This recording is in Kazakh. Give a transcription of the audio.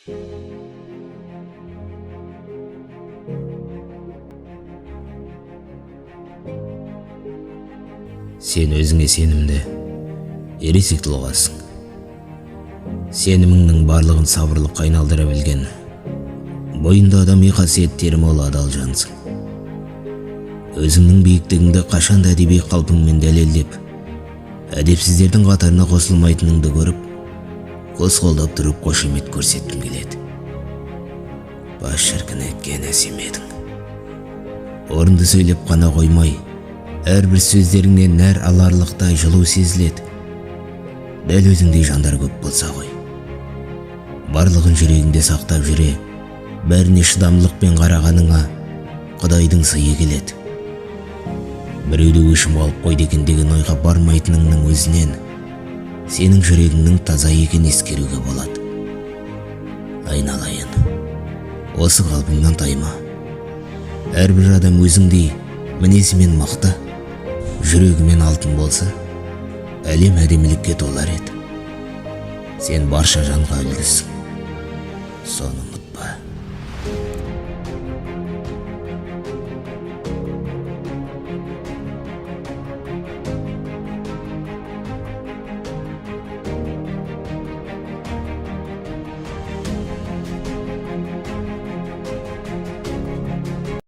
Sen özüңe сенімді, ересек тұлғасың. Сеніміңнің барлығын сабырлыққа айналдыра білген, бойында адами қасиеттері мол адал жансың. Өзіңнің биіктігіңді қашанда әдеби қалпыңмен дәлелдеп, әдепсіздердің қатарына қосылмайтыныңды көріп, қос қолдап тұрып қошемет көрсеткім келеді. Бас шіркін еткен әсем едің. Орынды сөйлеп қана қоймай, әрбір сөздеріңнен нәр аларлықтай жылу сезіледі. Дәл өзіңдей жандар көп болса ғой. Барлығын жүрегіңде сақтап жүре, бәріне шыдамлықпен қарағаныңа Құдайдың сыйы келеді. Біреуді өшім алып қойды екен деген ойға бармайтыныңның өзінен сенің жүрегіңнің таза екенін ескеруге болады. Айналайын, осы қалпыңнан тайма. Әрбір адам өзіңдей мінезімен мықты, жүрегімен алтын болса, әлем әдемілікке толар еді. Сен барша жанға үлгісің. Соны ұмытпа.